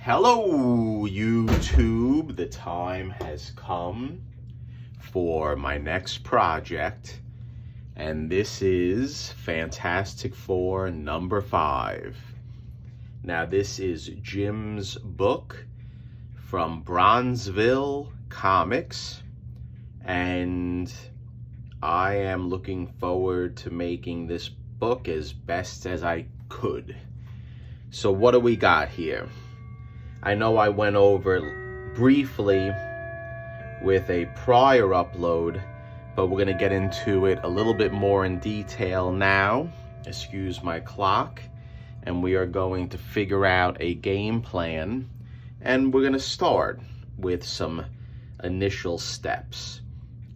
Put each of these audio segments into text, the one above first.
Hello, YouTube. The time has come for my next project, and this is Fantastic Four number 5. Now, this is Jim's book from Bronzeville Comics, and I am looking forward to making this book as best as I could. So what do we got here? I know I went over briefly with a prior upload, but we're going to get into it a little bit more in detail now. Excuse my clock. And we are going to figure out a game plan, and we're going to start with some initial steps.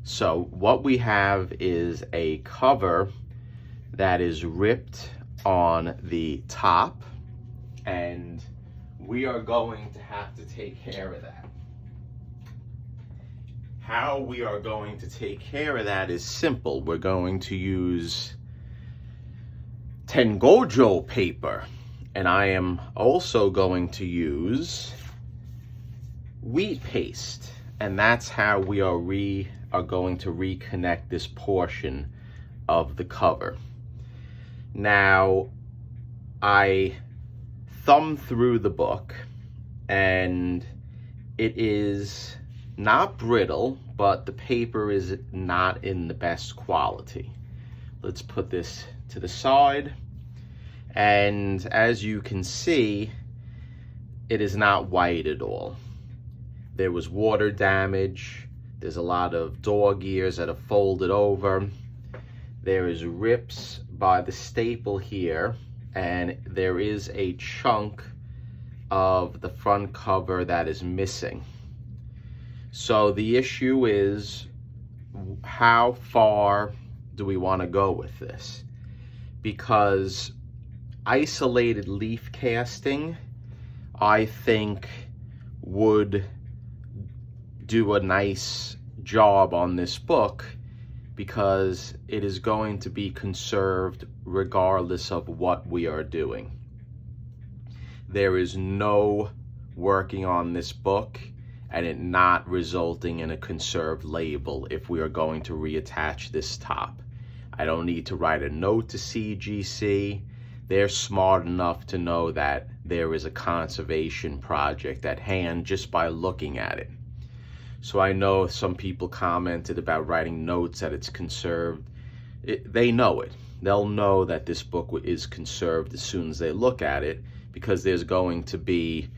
So what we have is a cover that is ripped on the top, and we are going to have to take care of that. How we are going to take care of that is simple. We're going to use Tengojo paper, and I am also going to use wheat paste, and that's how we are going to reconnect this portion of the cover. Now, I thumbed through the book, and it is not brittle, but the paper is not in the best quality. Let's put this to the side, and as you can see, it is not white at all. There was water damage. There's a lot of dog ears that are folded over. There is rips by the staple here, and there is a chunk of the front cover that is missing. So the issue is, how far do we want to go with this? Because isolated leaf casting, I think, would do a nice job on this book, because it is going to be conserved regardless of what we are doing. There is no working on this book and it not resulting in a conserved label if we are going to reattach this top. I don't need to write a note to CGC. They're smart enough to know that there is a conservation project at hand just by looking at it. So I know some people commented about writing notes that it's conserved. They know it. They'll know that this book is conserved as soon as they look at it, because there's going to be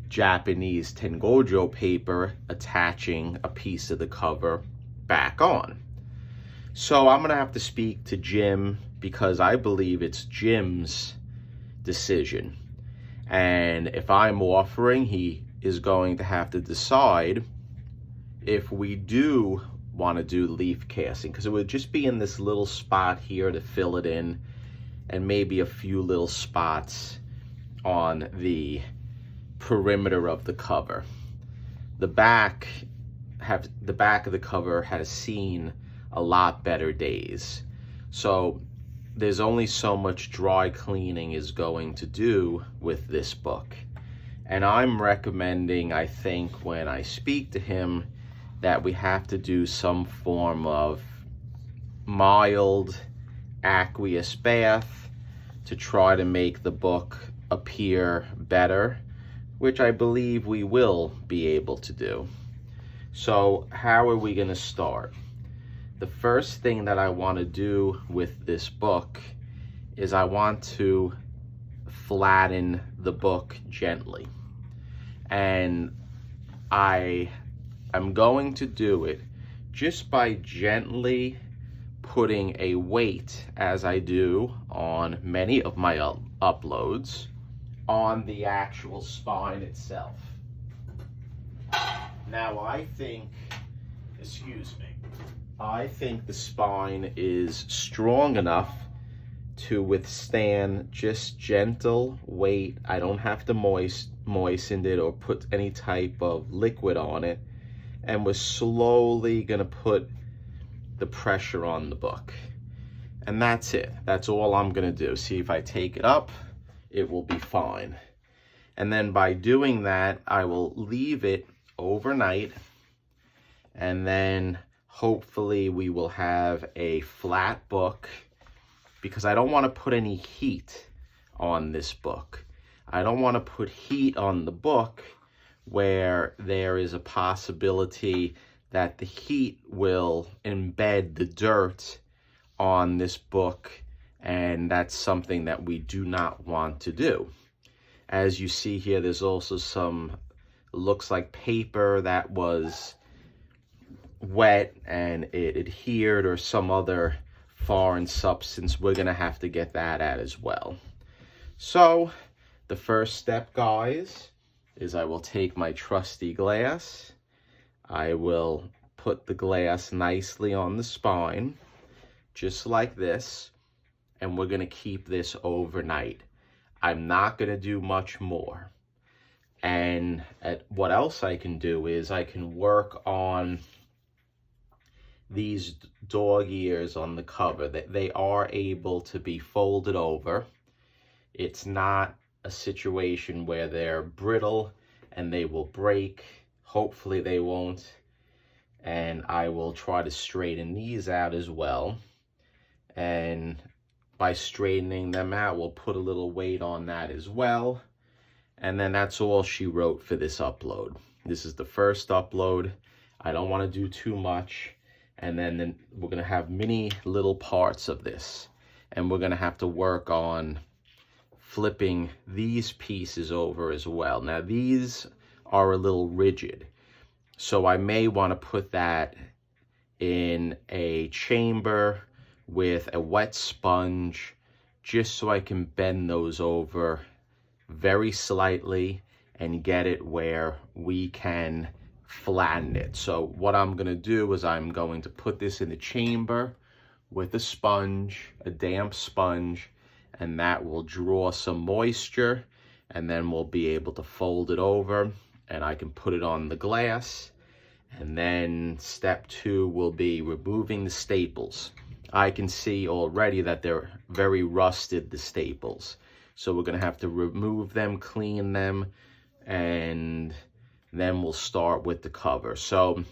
Japanese Tengojo paper attaching a piece of the cover back on. So I'm going to have to speak to Jim, because I believe it's Jim's decision. And if I'm offering, he is going to have to decide if we do want to do leaf casting, because it would just be in this little spot here to fill it in, and maybe a few little spots on the perimeter of the cover. The back of the cover has seen a lot better days, so there's only so much dry cleaning is going to do with this book. And I'm recommending, I think, when I speak to him, that we have to do some form of mild aqueous bath to try to make the book appear better, which I believe we will be able to do. So how are we going to start? The first thing that I want to do with this book is I want to flatten the book gently. And I'm going to do it just by gently putting a weight, as I do on many of my uploads, on the actual spine itself. Now I think the spine is strong enough to withstand just gentle weight. I don't have to moisten it or put any type of liquid on it. And we're slowly going to put the pressure on the book. And that's it. That's all I'm going to do. See, if I take it up, it will be fine. And then by doing that, I will leave it overnight, and then hopefully we will have a flat book, because I don't want to put any heat on this book. I don't want to put heat on the book where there is a possibility that the heat will embed the dirt on this book, and that's something that we do not want to do. As you see here, there's also some, looks like paper that was wet and it adhered, or some other foreign substance. We're gonna have to get that out as well. So the first step, guys, is I will take my trusty glass. I will put the glass nicely on the spine, just like this, and we're gonna keep this overnight. I'm not gonna do much more. And what else I can do is I can work on these dog ears on the cover. That they are able to be folded over. It's not a situation where they're brittle and they will break. Hopefully they won't. And I will try to straighten these out as well. And by straightening them out, we'll put a little weight on that as well. And then that's all she wrote for this upload. This is the first upload. I don't want to do too much. And then we're going to have many little parts of this. And we're going to have to work on flipping these pieces over as well. Now, these are a little rigid, so I may want to put that in a chamber with a wet sponge, just so I can bend those over very slightly and get it where we can flatten it. So what I'm going to do is I'm going to put this in the chamber with a sponge, a damp sponge, and that will draw some moisture, and then we'll be able to fold it over and I can put it on the glass. And then step 2 will be removing the staples. I can see already that they're very rusted, the staples. So we're going to have to remove them, clean them, and then we'll start with the cover. So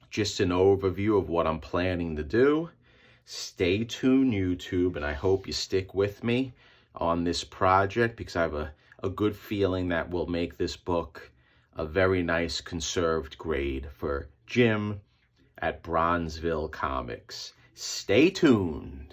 just an overview of what I'm planning to do. Stay tuned, YouTube, and I hope you stick with me on this project, because I have a good feeling that we'll make this book a very nice conserved grade for Jim at Bronzeville Comics. Stay tuned.